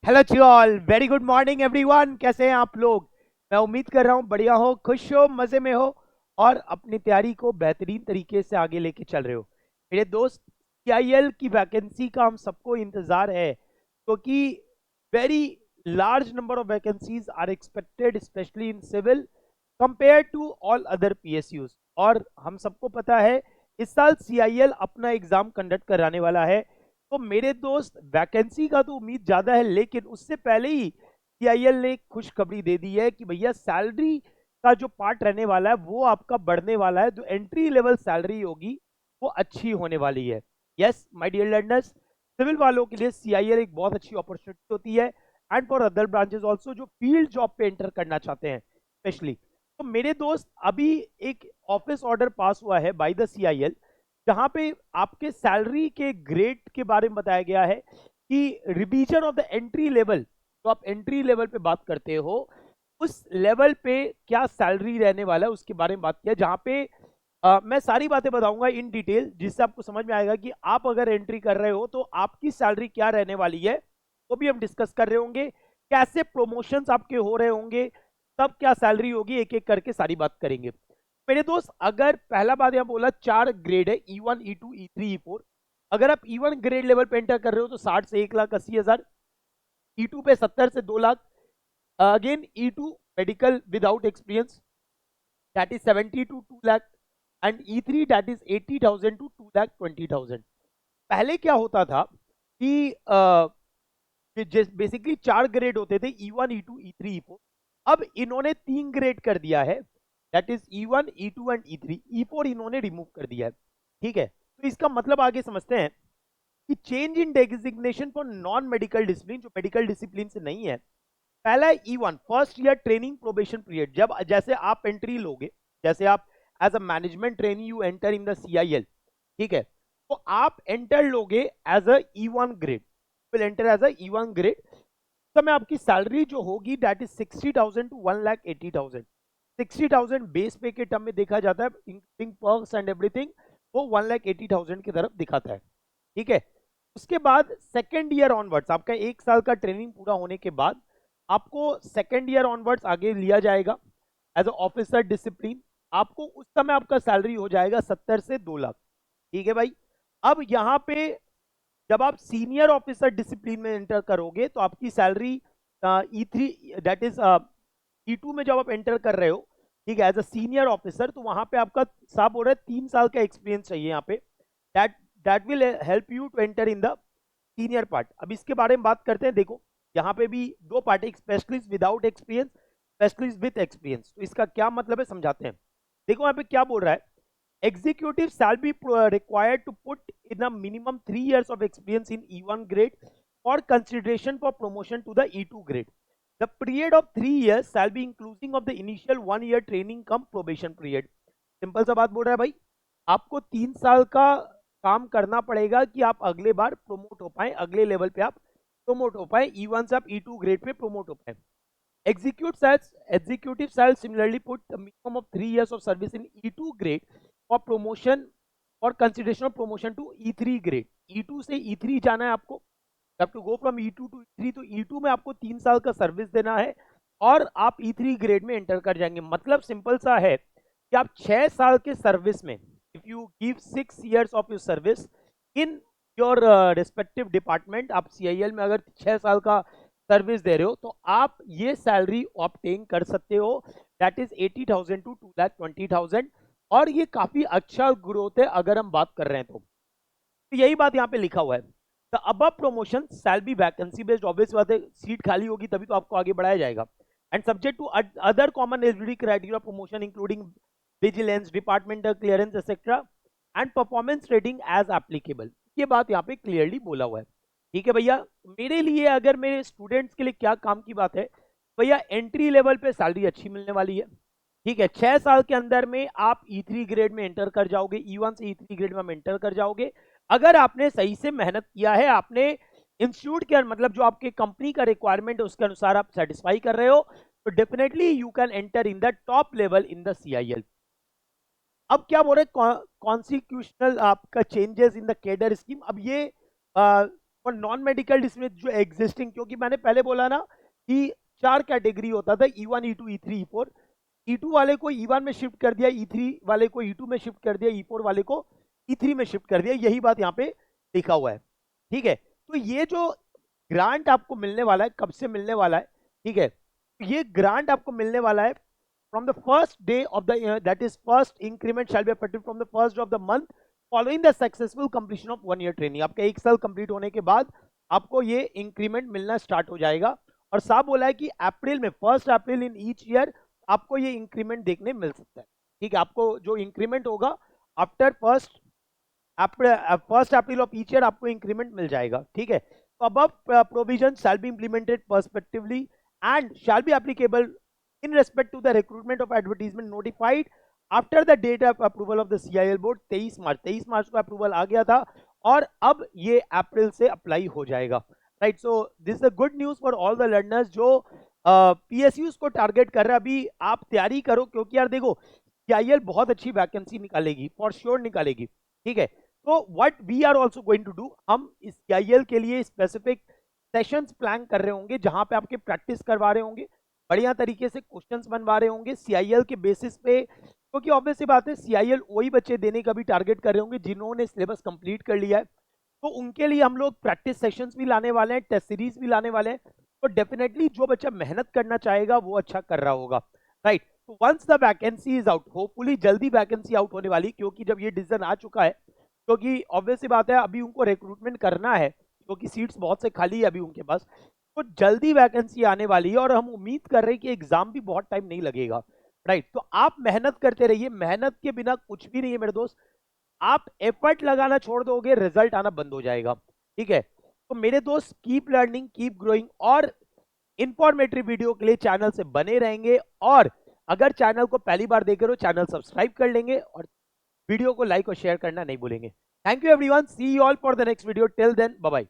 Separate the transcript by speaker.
Speaker 1: Hello जी all, very good morning everyone. कैसे हैं आप लोग? मैं उम्मीद कर रहा हूँ बढ़िया हो, खुश हो, मजे में हो और अपनी तैयारी को बेहतरीन तरीके से आगे लेके चल रहे हो। मेरे दोस्त, सीआईएल की वैकेंसी का हम सबको इंतजार है क्योंकि very large number of vacancies are expected specially in civil compare to all other PSUs. और हम सबको पता है इस साल सीआईएल अपना एग्जाम कंडक्ट कराने वाला है। तो मेरे दोस्त, वैकेंसी का तो उम्मीद ज्यादा है, लेकिन उससे पहले ही सीआईएल ने एक खुशखबरी दे दी है कि भैया सैलरी का जो पार्ट रहने वाला है वो आपका बढ़ने वाला है। जो एंट्री लेवल सैलरी होगी वो अच्छी होने वाली है। Yes my dear learners, civil वालों के लिए सीआईएल एक बहुत अच्छी अपॉर्चुनिटी होती है, and for other branches also जो फील्ड जॉब पे एंटर करना चाहते हैं स्पेशली। तो मेरे दोस्त, अभी एक ऑफिस ऑर्डर पास हुआ है बाय द सीआईएल, जहां पे आपके सैलरी के ग्रेड के बारे में बताया गया है कि revision of the entry level, तो आप एंट्री लेवल पे बात करते हो, उस लेवल पे क्या सैलरी रहने वाला है उसके बारे में बात किया। जहां पे मैं सारी बातें बताऊंगा इन डिटेल, जिससे आपको समझ में आएगा कि आप अगर एंट्री कर रहे हो तो आपकी सैलरी क्या रहने वाली है। वो भी हम डिस्कस कर रहे होंगे, कैसे प्रमोशंस आपके हो रहे होंगे, तब क्या सैलरी होगी, एक एक करके सारी बात करेंगे। मेरे दोस्त, अगर पहला बात यहां बोला, 4 ग्रेड है, E1 E2 E3 E4। अगर आप E1 ग्रेड लेवल पे एंटर कर रहे हो तो 60 से 1,80,000, E2 पे 70 से 2 lakh, again E2 medical without experience, that is 70 to 2 lakh, and E3 that is 80,000 to 2,20,000। पहले क्या होता था कि बेसिकली 4 ग्रेड होते थे, E1 E2 E3 E4। अब इन्होंने 3 ग्रेड कर दिया है, that is E1 E2 and E3। E4 इन्होंने रिमूव कर दिया है। ठीक है, तो इसका मतलब आगे समझते हैं कि change in designation for non medical discipline, जो मेडिकल डिसिप्लिन से नहीं है। पहला है E1 first year training probation period. जब जैसे आप एंट्री लोगे, जैसे आप as a management trainee you enter in the CIL, ठीक है, तो आप एंटर लोगे as a E1 grade, will enter as a E1 grade. समय आपकी सैलरी जो होगी दैट इज 60,000 to 1,80,000। 60,000 बेस पे के टर्म में देखा जाता है, इंक्लूडिंग पर्क्स एंड एवरीथिंग, वो 1,80,000 की तरफ दिखाता है। ठीक है, उसके बाद सेकेंड ईयर ऑनवर्ड्स, आपका 1 साल का ट्रेनिंग पूरा होने के बाद आपको सेकेंड ईयर ऑनवर्ड्स आगे लिया जाएगा एज अ ऑफिसर डिसिप्लिन। आपको उस समय आपका सैलरी हो जाएगा 70 से 2 लाख। ठीक है भाई। अब यहाँ पे जब आप सीनियर ऑफिसर डिसिप्लिन में एंटर करोगे तो आपकी salary E3 that is E2 में जब आप एंटर कर रहे हो, ठीक है, एज अ सीनियर ऑफिसर, तो वहां पे आपका साहब बोल रहे हैं 3 साल का एक्सपीरियंस चाहिए यहाँ पे। That that will help you to enter in the senior part. अब इसके बारे में बात करते हैं। देखो, यहाँ पे भी दो पार्ट, एक specialist without experience, specialist with experience. तो इसका क्या मतलब है समझाते हैं। देखो यहाँ पे क्या बोल रहा है, executive shall be required to put in a minimum 3 years of experience in E1 grade for consideration for promotion to the E2 grade. The period of 3 years shall be including of the initial 1 year training come probation period. Simple सा बात बोल रहा है भाई, आपको 3 साल का काम करना पड़ेगा कि आप अगले बार प्रोमोट हो पाए, अगले लेवल पे आप प्रोमोट हो पाए, E1 से आप E2 ग्रेड पे प्रोमोट हो पाए। Executive shall similarly put a minimum of 3 years of service in E2 grade for promotion or consideration of promotion to E3 grade. E2 से E3 जाना है आपको, have to go from E2 to E3, तो E2 में आपको 3 साल का service देना है और आप E3 ग्रेड में एंटर कर जाएंगे। मतलब सिंपल सा है कि आप 6 साल के सर्विस में, if you give 6 years of your service in your respective department, आप सीआईएल में अगर 6 साल का सर्विस दे रहे हो तो आप ये सैलरी ऑब्टेन कर सकते हो, दैट इज 80,000 to 2,20,000। और ये काफी अच्छा ग्रोथ है अगर हम बात कर रहे हैं तो यही बात यहाँ पे लिखा हुआ है। The above promotion shall be vacancy based, obvious बात है, सीट खाली होगी तभी तो आपको आगे बढ़ाया जाएगा, and subject to other common eligibility criteria promotion including vigilance, departmental clearance etcetera, and performance rating as applicable. ये बात यहाँ पे क्लियरली बोला हुआ है। ठीक है भैया, मेरे लिए, अगर मेरे स्टूडेंट्स के लिए क्या काम की बात है भैया, एंट्री लेवल पे सैलरी अच्छी मिलने वाली है। ठीक है, 6 साल के अंदर में आप E3 ग्रेड में एंटर कर जाओगे, E1 से E3 ग्रेड में एंटर कर जाओगे। अगर आपने सही से मेहनत किया है, आपने इंस्टीट्यूट के मतलब जो आपके कंपनी का रिक्वायरमेंट है उसके अनुसार आप सेटिस्फाई कर रहे हो, तो definitely you can enter in the top level in the CIL. अब क्या बोल रहे, कॉन्स्टिट्यूशनल आपका changes in the cadre scheme. अब ये और नॉन मेडिकल जिसमें जो एग्जिस्टिंग, क्योंकि मैंने पहले बोला ना कि 4 कैटेगरी होता था, E1 E2 E3 E4। E2 वाले को E1 में शिफ्ट कर दिया, E3 वाले को E2 में शिफ्ट कर दिया, E4 वाले को E3 में शिफ्ट कर दिया, यही बात यहाँ पे लिखा हुआ है। ठीक है, तो ये जो ग्रांट आपको मिलने वाला है, कब से मिलने वाला है, ठीक है, ये ग्रांट आपको मिलने वाला है from the first day of the year, that is first increment shall be effective from the first day of the month following the successful completion of 1 year training। आपका 1 साल कंप्लीट होने के बाद आपको ये इंक्रीमेंट मिलना स्टार्ट हो जाएगा। और साहब बोला है कि अप्रैल में, 1 अप्रैल इन ईच ईयर आपको ये इंक्रीमेंट देखने मिल सकता है। ठीक है, आपको जो इंक्रीमेंट होगा after 1 April of each year आपको इंक्रीमेंट मिल जाएगा। ठीक है, तो above provision shall be implemented perspectively and shall be applicable in respect to the recruitment of advertisement notified after the date of approval of the CIL board। 23 मार्च को approval आ गया था और अब ये अप्रैल से अप्लाई हो जाएगा। Right, so this is a good news for all the learners जो PSUs को टारगेट कर रहे हैं। अभी आप तैयारी करो, क्योंकि यार देखो CIL बहुत अच्छी वैकेंसी निकालेगी, फॉर श्योर निकालेगी। ठीक है, तो what we are also going to do, हम इस CIL के लिए स्पेसिफिक सेशंस प्लान कर रहे होंगे जहां पे आपके प्रैक्टिस करवा रहे होंगे, बढ़िया तरीके से क्वेश्चंस बनवा रहे होंगे CIL के बेसिस पे, क्योंकि ऑब्वियस सी बात है CIL वही बच्चे देने का भी टारगेट कर रहे होंगे जिन्होंने सिलेबस कंप्लीट कर लिया है। तो उनके लिए हम लोग प्रैक्टिस सेशंस भी लाने वाले हैं, टेस्ट सीरीज भी लाने वाले हैं। तो डेफिनेटली जो बच्चा मेहनत करना चाहेगा वो अच्छा कर रहा होगा। राइट, तो once the vacancy is out, hopefully जल्दी वैकेंसी आउट होने वाली, क्योंकि जब ये डिसीजन आ चुका है, क्योंकि ऑब्वियस सी बात है अभी उनको रिक्रूटमेंट करना है, क्योंकि सीट्स बहुत से खाली है अभी उनके पास, तो जल्दी वैकेंसी आने वाली है और हम उम्मीद कर रहे हैं कि एग्जाम भी बहुत टाइम नहीं लगेगा। राइट, तो आप मेहनत करते रहिए, मेहनत के बिना कुछ भी नहीं है मेरे दोस्त। आप एफर्ट लगाना छोड़ दोगे, रिजल्ट आना बंद हो जाएगा। ठीक है, तो मेरे दोस्त कीप लर्निंग, कीप ग्रोइंग, और इंफॉर्मेटिव वीडियो के लिए चैनल से बने रहेंगे। और अगर चैनल को पहली बार देख रहे हो, चैनल सब्सक्राइब कर लेंगे और वीडियो को लाइक और शेयर करना नहीं भूलेंगे। Thank you everyone, see you all for the next video, till then bye bye.